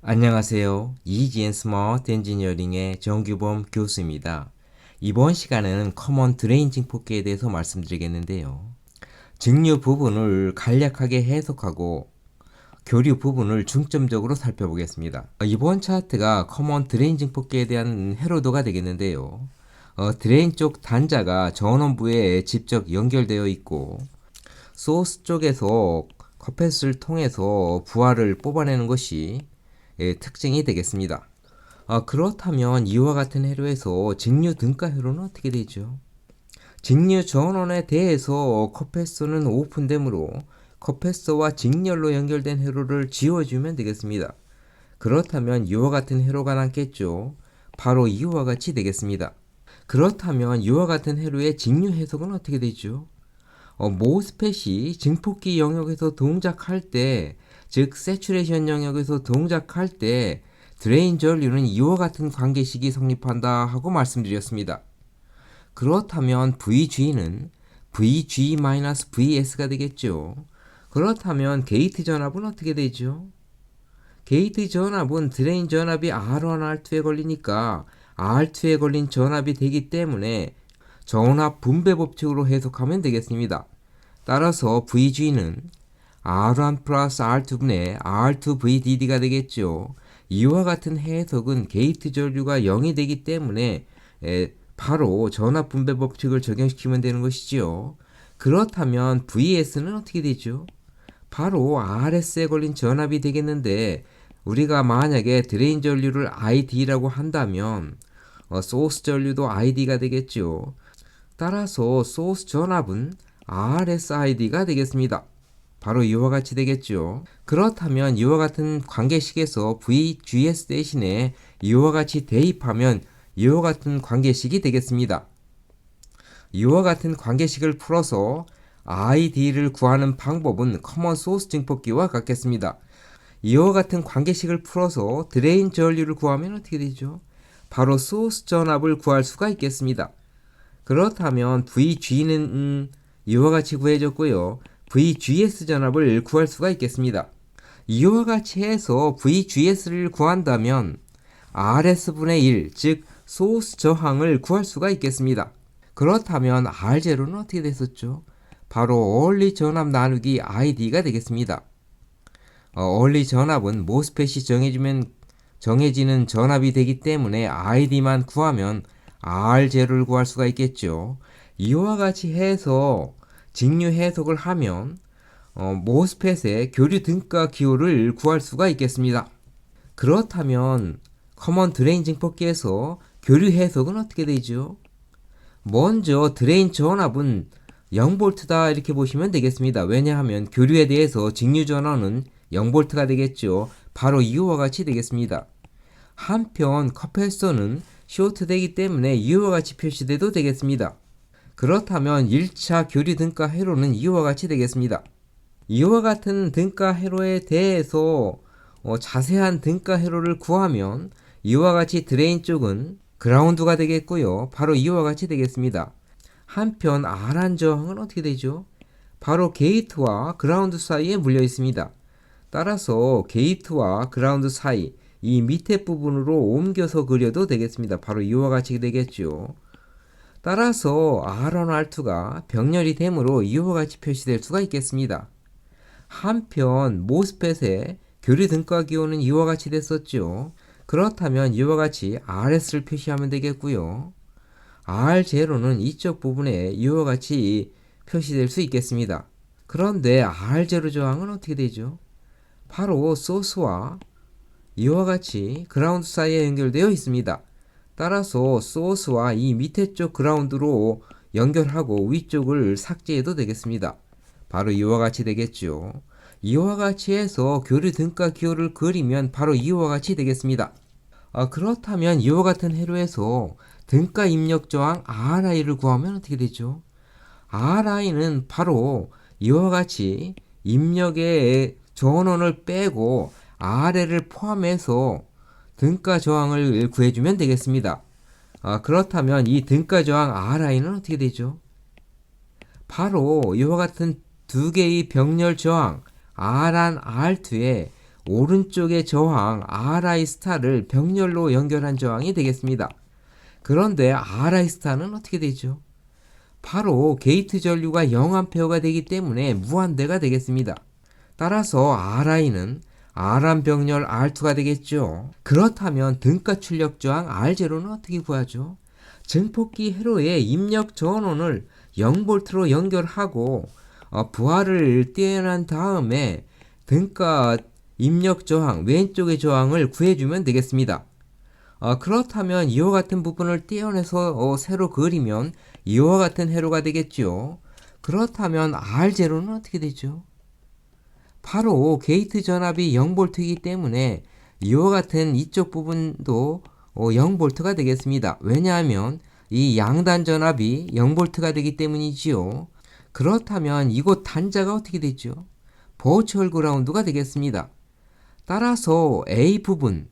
안녕하세요. EGN 스마트 엔지니어링의 정규범 교수입니다. 이번 시간에는 커먼 드레인 증폭기에 대해서 말씀드리겠는데요. 직류 부분을 간략하게 해석하고 교류 부분을 중점적으로 살펴보겠습니다. 이번 차트가 커먼 드레인 증폭기에 대한 회로도가 되겠는데요. 드레인 쪽 단자가 전원부에 직접 연결되어 있고 소스 쪽에서 커패스를 통해서 부하를 뽑아내는 것이 특징이 되겠습니다. 그렇다면 이와 같은 회로에서 직류 등가 회로는 어떻게 되죠? 직류 전원에 대해서 커패서는 오픈되므로 커패서와 직렬로 연결된 회로를 지워주면 되겠습니다. 그렇다면 이와 같은 회로가 남겠죠. 바로 이와 같이 되겠습니다. 그렇다면 이와 같은 회로의 직류 해석은 어떻게 되죠? 모스펫이 증폭기 영역에서 동작할 때, 즉 세츄레이션 영역에서 동작할 때 드레인 전류는 이와 같은 관계식이 성립한다 하고 말씀드렸습니다. 그렇다면 VG는 VG-VS가 되겠죠. 그렇다면 게이트 전압은 어떻게 되죠? 게이트 전압은 드레인 전압이 R1, R2에 걸리니까 R2에 걸린 전압이 되기 때문에 전압 분배 법칙으로 해석하면 되겠습니다. 따라서 VG는 R1 플러스 R2분의 R2VDD가 되겠죠. 이와 같은 해석은 게이트 전류가 0이 되기 때문에 바로 전압 분배 법칙을 적용시키면 되는 것이지요. 그렇다면 VS는 어떻게 되죠? 바로 RS에 걸린 전압이 되겠는데 우리가 만약에 드레인 전류를 ID라고 한다면 소스 전류도 ID가 되겠죠. 따라서 소스 전압은 RSID가 되겠습니다. 바로 이와 같이 되겠죠. 그렇다면 이와 같은 관계식에서 VGS 대신에 이와 같이 대입하면 이와 같은 관계식이 되겠습니다. 이와 같은 관계식을 풀어서 ID를 구하는 방법은 커먼 소스 증폭기와 같겠습니다. 이와 같은 관계식을 풀어서 드레인 전류를 구하면 어떻게 되죠? 바로 소스 전압을 구할 수가 있겠습니다. 그렇다면 VG는 이와 같이 구해졌고요. VGS 전압을 구할 수가 있겠습니다. 이와 같이 해서 VGS를 구한다면 RS분의 1, 즉 소스 저항을 구할 수가 있겠습니다. 그렇다면 R0는 어떻게 됐었죠? 바로 어울리 전압 나누기 ID가 되겠습니다. 어울리 전압은 모스펫이 정해지는 전압이 되기 때문에 ID만 구하면 R0를 구할 수가 있겠죠. 이와 같이 해서 직류 해석을 하면 모스펫의 교류 등가 기호를 구할 수가 있겠습니다. 그렇다면 커먼 드레인 증폭기에서 교류 해석은 어떻게 되죠? 먼저 드레인 전압은 0V다 이렇게 보시면 되겠습니다. 왜냐하면 교류에 대해서 직류 전원은 0V가 되겠죠. 바로 이와 같이 되겠습니다. 한편 커패서는 쇼트되기 때문에 이와 같이 표시돼도 되겠습니다. 그렇다면 1차 교류 등가 회로는 이와 같이 되겠습니다. 이와 같은 등가 회로에 대해서 자세한 등가 회로를 구하면 이와 같이 드레인 쪽은 그라운드가 되겠고요. 바로 이와 같이 되겠습니다. 한편 R한 저항은 어떻게 되죠? 바로 게이트와 그라운드 사이에 물려 있습니다. 따라서 게이트와 그라운드 사이 이 밑에 부분으로 옮겨서 그려도 되겠습니다. 바로 이와 같이 되겠죠. 따라서 R1, R2가 병렬이 되므로 이와 같이 표시될 수가 있겠습니다. 한편 모스펫의 교류 등가 기호는 이와 같이 됐었죠. 그렇다면 이와 같이 RS를 표시하면 되겠고요. R0는 이쪽 부분에 이와 같이 표시될 수 있겠습니다. 그런데 R0 저항은 어떻게 되죠? 바로 소스와 이와 같이 그라운드 사이에 연결되어 있습니다. 따라서 소스와 이 밑에 쪽 그라운드로 연결하고 위쪽을 삭제해도 되겠습니다. 바로 이와 같이 되겠죠. 이와 같이 해서 교류 등가 기호를 그리면 바로 이와 같이 되겠습니다. 그렇다면 이와 같은 회로에서 등가 입력 저항 RI를 구하면 어떻게 되죠? RI는 바로 이와 같이 입력의 전원을 빼고 RL을 포함해서 등가 저항을 구해주면 되겠습니다. 그렇다면 이 등가 저항 RI는 어떻게 되죠? 바로 이와 같은 두 개의 병렬 저항 R1, R2에 오른쪽의 저항 RI 스타를 병렬로 연결한 저항이 되겠습니다. 그런데 RI 스타는 어떻게 되죠? 바로 게이트 전류가 0A가 되기 때문에 무한대가 되겠습니다. 따라서 RI는 R한 병렬 R2가 되겠죠. 그렇다면 등가 출력 저항 R0는 어떻게 구하죠? 증폭기 회로의 입력 전원을 0V로 연결하고 부하를 떼어난 다음에 등가 입력 저항 왼쪽의 저항을 구해주면 되겠습니다. 그렇다면 이와 같은 부분을 떼어내서 세로 그리면 이와 같은 회로가 되겠죠. 그렇다면 R0는 어떻게 되죠? 바로 게이트 전압이 0V이기 때문에 이와 같은 이쪽 부분도 0V가 되겠습니다. 왜냐하면 이 양단 전압이 0V가 되기 때문이지요. 그렇다면 이곳 단자가 어떻게 되죠? 버추얼 그라운드가 되겠습니다. 따라서 A 부분,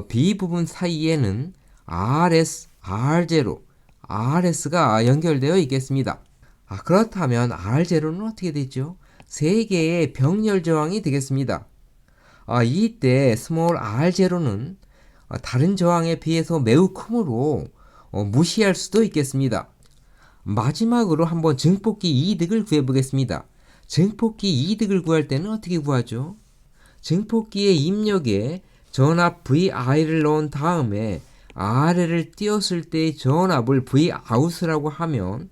B 부분 사이에는 RS, R0, RS가 연결되어 있겠습니다. 그렇다면 R0는 어떻게 되죠? 세 개의 병렬 저항이 되겠습니다. 이때 스몰 R0는 다른 저항에 비해서 매우 크므로 무시할 수도 있겠습니다. 마지막으로 한번 증폭기 이득을 구해 보겠습니다. 증폭기 이득을 구할 때는 어떻게 구하죠? 증폭기의 입력에 전압 VI를 넣은 다음에 RL을 띄웠을 때의 전압을 Vout이라고 하면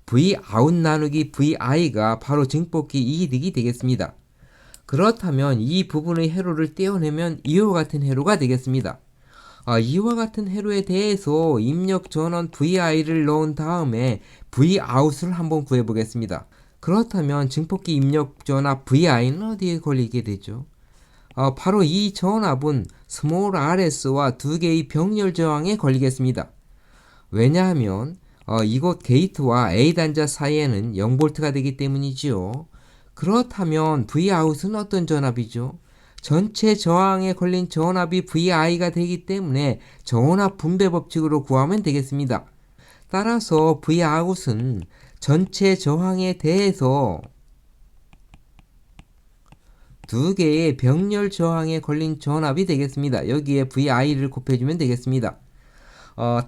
Vout 나누기 VI가 바로 증폭기 이득이 되겠습니다. 그렇다면 이 부분의 회로를 떼어내면 이와 같은 회로가 되겠습니다. 이와 같은 회로에 대해서 입력 전원 VI를 넣은 다음에 Vout을 한번 구해 보겠습니다. 그렇다면 증폭기 입력 전압 VI는 어디에 걸리게 되죠? 바로 이 전압은 스몰 rs와 두 개의 병렬 저항에 걸리겠습니다. 왜냐하면 이곳 게이트와 A 단자 사이에는 0V가 되기 때문이지요. 그렇다면 Vout은 어떤 전압이죠? 전체 저항에 걸린 전압이 VI가 되기 때문에 전압 분배 법칙으로 구하면 되겠습니다. 따라서 Vout은 전체 저항에 대해서 두 개의 병렬 저항에 걸린 전압이 되겠습니다. 여기에 VI를 곱해주면 되겠습니다.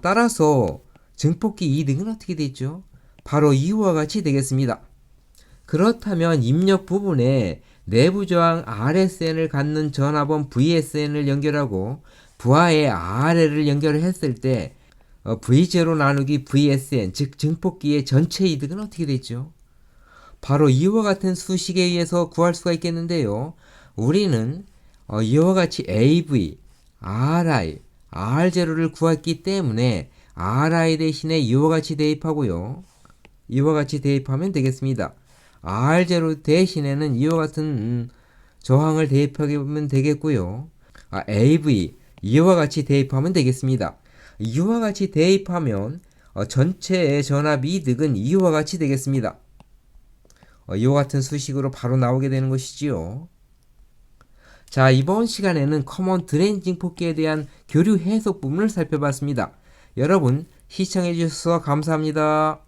따라서 증폭기 이득은 어떻게 되죠? 바로 이와 같이 되겠습니다. 그렇다면 입력 부분에 내부 저항 RSN을 갖는 전압원 VSN을 연결하고 부하에 RL을 연결했을 때 V0 나누기 VSN 즉 증폭기의 전체 이득은 어떻게 되죠? 바로 이와 같은 수식에 의해서 구할 수가 있겠는데요. 우리는 이와 같이 AV, RI, R0를 구했기 때문에 RI 대신에 이와 같이 대입하고요. 이와 같이 대입하면 되겠습니다. R0 대신에는 이와 같은 저항을 대입하면 되겠고요. AV, 이와 같이 대입하면 되겠습니다. 이와 같이 대입하면 전체의 전압 이득은 이와 같이 되겠습니다. 이와 같은 수식으로 바로 나오게 되는 것이지요. 자, 이번 시간에는 커먼 드레인 증폭기에 대한 교류 해석 부분을 살펴봤습니다. 여러분 시청해 주셔서 감사합니다.